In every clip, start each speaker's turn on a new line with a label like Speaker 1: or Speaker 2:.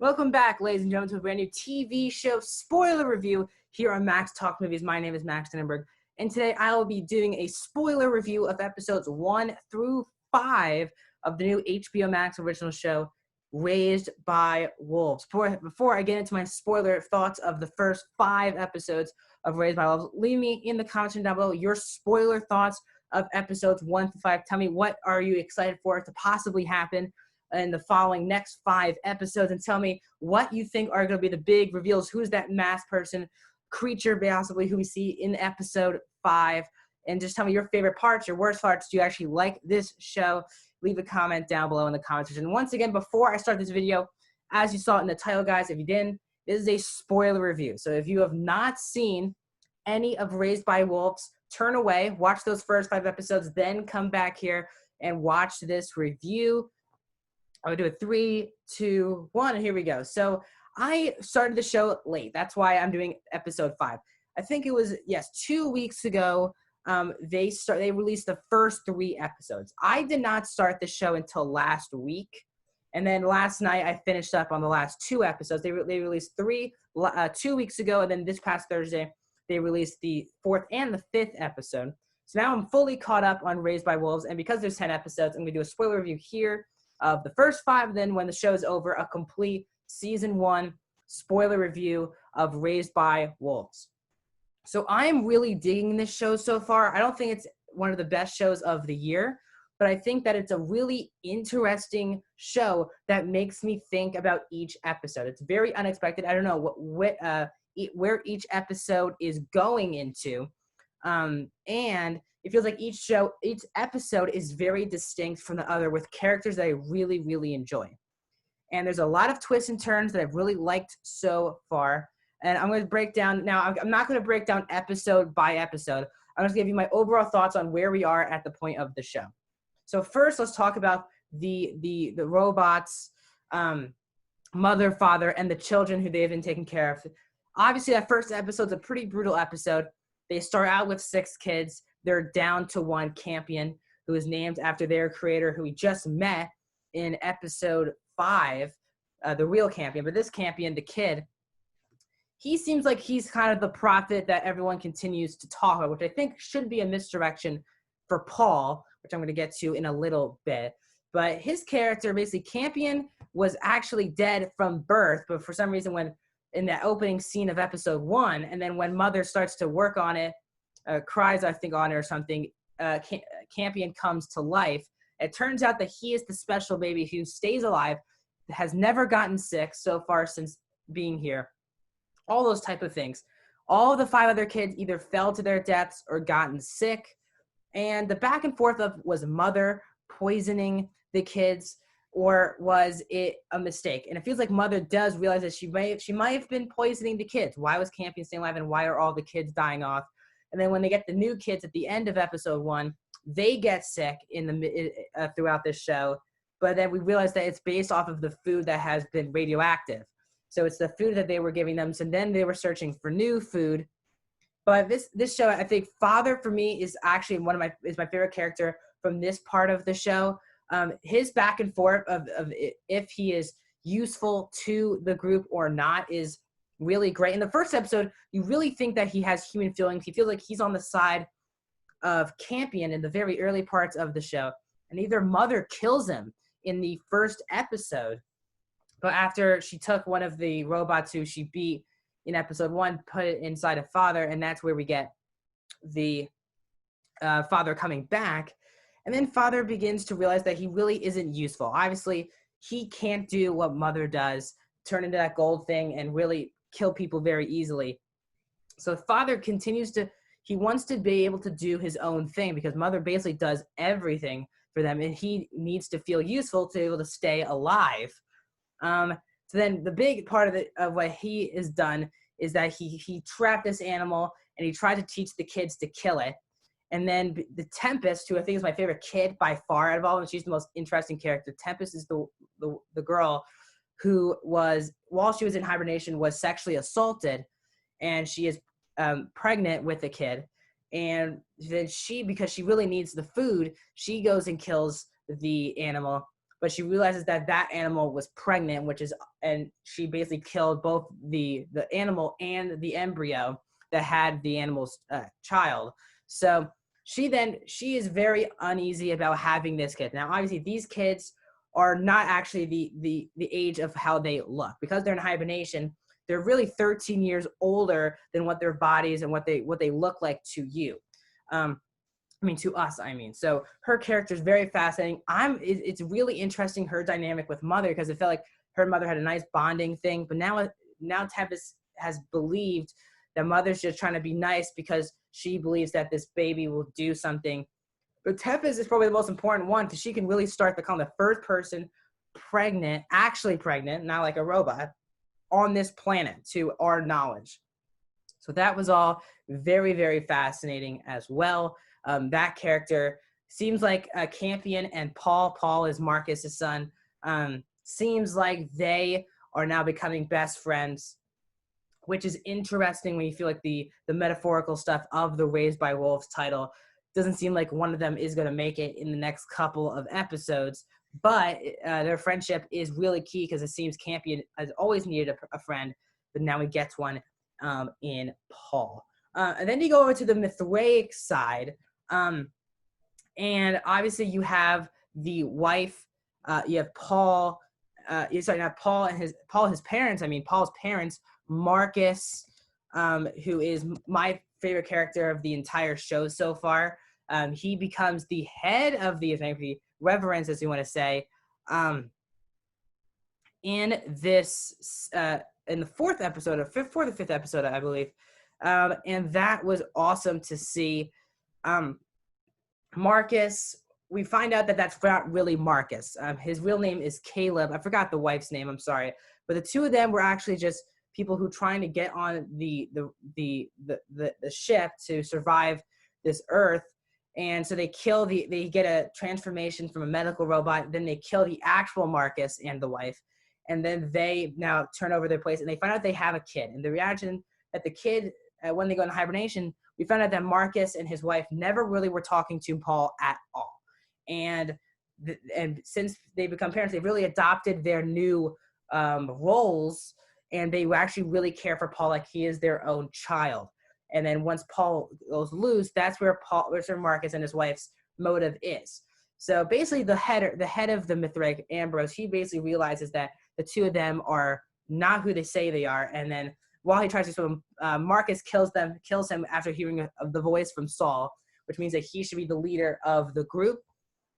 Speaker 1: Welcome back, ladies and gentlemen, to a brand new TV show spoiler review here on Max Talk Movies. My name is Max Denenberg, and today I will be doing a spoiler review of episodes 1 through 5 of the new HBO Max original show, Raised by Wolves. Before I get into my spoiler thoughts of the first 5 episodes of Raised by Wolves, leave me in the comments down below your spoiler thoughts of episodes 1 to 5. Tell me, what are you excited for to possibly happen in the following next 5 episodes, and tell me what you think are going to be the big reveals. Who's that masked person, creature, possibly, who we see in episode 5? And just tell me your favorite parts, your worst parts. Do you actually like this show? Leave a comment down below in the comment section. Once again, before I start this video, as you saw in the title, guys, if you didn't, this is a spoiler review. So if you have not seen any of Raised by Wolves, turn away, watch those first 5 episodes, then come back here and watch this review. I would do a 3, 2, 1, and here we go. So I started the show late. That's why I'm doing episode 5. I think it was, yes, 2 weeks ago, they released the first 3 episodes. I did not start the show until last week. And then last night I finished up on the last 2 episodes. They released 3 2 weeks ago, and then this past Thursday they released the 4th and the 5th episode. So now I'm fully caught up on Raised by Wolves, and because there's 10 episodes, I'm going to do a spoiler review here of the first 5, then when the show's over, a complete season 1 spoiler review of Raised by Wolves. So I am really digging this show so far. I don't think it's one of the best shows of the year, but I think that it's a really interesting show that makes me think about each episode. It's very unexpected. I don't know where each episode is going into, and it feels like each episode is very distinct from the other, with characters that I really, really enjoy. And there's a lot of twists and turns that I've really liked so far. And I'm going to break down, now I'm not going to break down episode by episode. I'm just going to give you my overall thoughts on where we are at the point of the show. So first, let's talk about the robots, mother, father, and the children who they've been taking care of. Obviously, that first episode's a pretty brutal episode. They start out with 6 kids. They're down to 1, Campion, who is named after their creator, who we just met in episode 5, the real Campion. But this Campion, the kid, he seems like he's kind of the prophet that everyone continues to talk about, which I think should be a misdirection for Paul, which I'm going to get to in a little bit. But his character, basically, Campion was actually dead from birth, but for some reason when in that opening scene of episode 1, and then when Mother starts to work on it, cries, I think, on it or something, Campion comes to life. It turns out that he is the special baby who stays alive, has never gotten sick so far since being here. All those type of things. All the 5 other kids either fell to their deaths or gotten sick. And the back and forth of, was Mother poisoning the kids, or was it a mistake? And it feels like Mother does realize that she might have been poisoning the kids. Why was Campion staying alive, and why are all the kids dying off? And then when they get the new kids at the end of episode 1, they get sick throughout this show. But then we realize that it's based off of the food that has been radioactive. So it's the food that they were giving them. So then they were searching for new food. But this show, I think Father, for me, is actually my favorite character from this part of the show. His back and forth of if he is useful to the group or not is really great. In the first episode, you really think that he has human feelings. He feels like he's on the side of Campion in the very early parts of the show. And either Mother kills him in the first episode, but after she took one of the robots who she beat in episode 1, put it inside of Father, and that's where we get the Father coming back. And then Father begins to realize that he really isn't useful. Obviously, he can't do what Mother does, turn into that gold thing and really kill people very easily. So Father he wants to be able to do his own thing, because Mother basically does everything for them, and he needs to feel useful to be able to stay alive. So then the big part of what he has done is that he trapped this animal, and he tried to teach the kids to kill it. And then the Tempest, who I think is my favorite kid by far out of all of them, she's the most interesting character. Tempest is the girl who was, while she was in hibernation, was sexually assaulted, and she is pregnant with a kid. And then because she really needs the food, she goes and kills the animal. but she realizes that that animal was pregnant, and she basically killed both the animal and the embryo that had the animal's child. So she is very uneasy about having this kid. Now, obviously, these kids are not actually the age of how they look, because they're in hibernation. They're really 13 years older than what their bodies and what they look like to you. To us, So her character is very fascinating. It's really interesting, her dynamic with Mother, because it felt like her and Mother had a nice bonding thing. But now Tempest has believed that Mother's just trying to be nice because she believes that this baby will do something. But Tempest is probably the most important one, because she can really start to become the first person actually pregnant, not like a robot, on this planet to our knowledge. So that was all very, very fascinating as well. That character seems like Campion and Paul is Marcus's son, seems like they are now becoming best friends, which is interesting when you feel like the metaphorical stuff of the Raised by Wolves title doesn't seem like one of them is going to make it in the next couple of episodes. But their friendship is really key, because it seems Campion has always needed a friend, but now he gets one in Paul. And then you go over to the Mithraic side, and obviously you have the wife, you have Paul, not Paul and his parents. Paul's parents, Marcus, who is my favorite character of the entire show so far. He becomes the head of the reverence, as you want to say, in this in the fourth or fifth episode, I believe, and that was awesome to see. Marcus, we find out that that's not really Marcus. His real name is Caleb. I forgot the wife's name. I'm sorry, but the two of them were actually just people who trying to get on the ship to survive this Earth. And so they get a transformation from a medical robot. Then they kill the actual Marcus and the wife. And then they now turn over their place, and they find out they have a kid. And the reaction that the kid, when they go into hibernation, we found out that Marcus and his wife never really were talking to Paul at all. And since they become parents, they really adopted their new roles, and they actually really care for Paul like he is their own child. And then once Paul goes loose, that's where Marcus and his wife's motive is. So basically, the head of the Mithraic, Ambrose, he basically realizes that the two of them are not who they say they are. And then while he tries to swim, Marcus kills him after hearing of the voice from Saul, which means that he should be the leader of the group.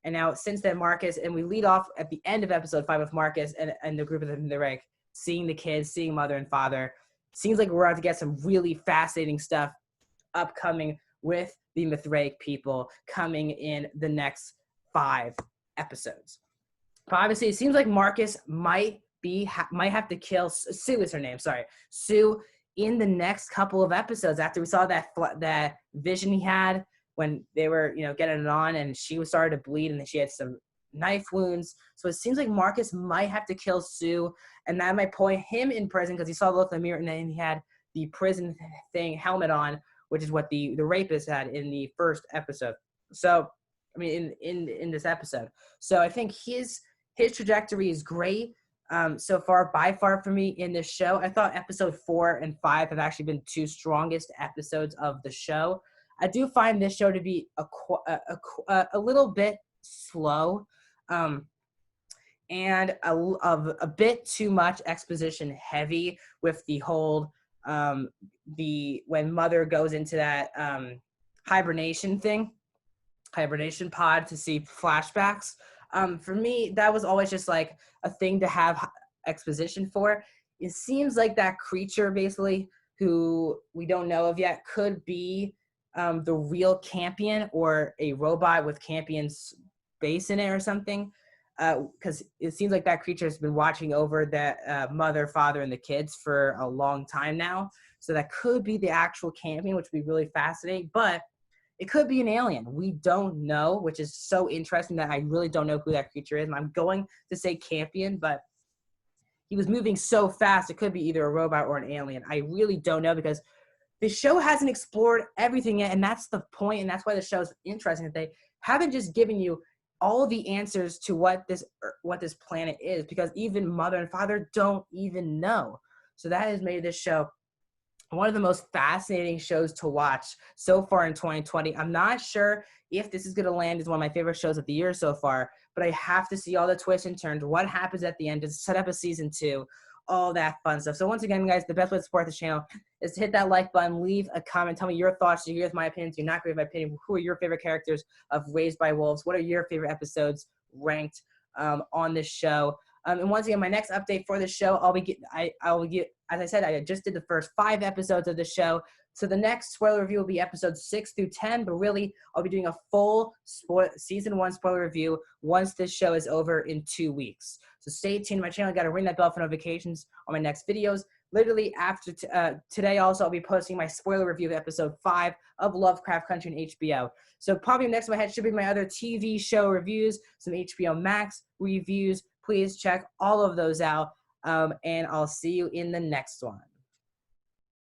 Speaker 1: And now, since then, Marcus, and we lead off at the end of episode 5 with Marcus and the group of the Mithraic, seeing the kids, seeing mother and father. Seems like we're about to get some really fascinating stuff upcoming with the Mithraic people coming in the next 5 episodes. But obviously, it seems like Marcus might have to kill Sue. Is her name? Sorry, Sue. In the next couple of episodes, after we saw that vision he had when they were getting it on, and she was starting to bleed, and then she had some knife wounds. So it seems like Marcus might have to kill Sue, and that might put him in prison, because he saw the look in the mirror, and then he had the prison helmet on, which is what the rapist had in the first episode. So in this episode. So I think his trajectory is great so far, by far for me in this show. I thought episode 4 and 5 have actually been 2 strongest episodes of the show. I do find this show to be a little bit slow, and a bit too much exposition heavy with the whole when Mother goes into that hibernation pod to see flashbacks. For me, that was always just like a thing to have exposition for. It seems like that creature, basically, who we don't know of yet, could be the real Campion, or a robot with Campion's base in it or something, because it seems like that creature has been watching over that mother, father, and the kids for a long time now. So that could be the actual Campion, which would be really fascinating. But it could be an alien. We don't know, which is so interesting that I really don't know who that creature is. And I'm going to say Campion, but he was moving so fast, it could be either a robot or an alien. I really don't know, because the show hasn't explored everything yet, and that's the point, and that's why the show is interesting, that they haven't just given you all the answers to what this planet is, because even mother and father don't even know. So that has made this show one of the most fascinating shows to watch so far in 2020. I'm not sure if this is going to land as one of my favorite shows of the year so far, but I have to see all the twists and turns, what happens at the end to set up a season 2, all that fun stuff. So once again, guys, the best way to support this channel is to hit that like button, leave a comment, tell me your thoughts. Do you agree with my opinion? Do you not agree with my opinion? Who are your favorite characters of Raised by Wolves? What are your favorite episodes ranked on this show? And once again, my next update for the show, as I said, I just did the first 5 episodes of the show. So the next spoiler review will be episodes 6 through 10, but really I'll be doing a full season 1 spoiler review once this show is over in 2 weeks. So stay tuned to my channel. Got to ring that bell for notifications on my next videos. Literally after today also, I'll be posting my spoiler review of episode 5 of Lovecraft Country on HBO. So probably next in my head should be my other TV show reviews, some HBO Max reviews. Please check all of those out, and I'll see you in the next one.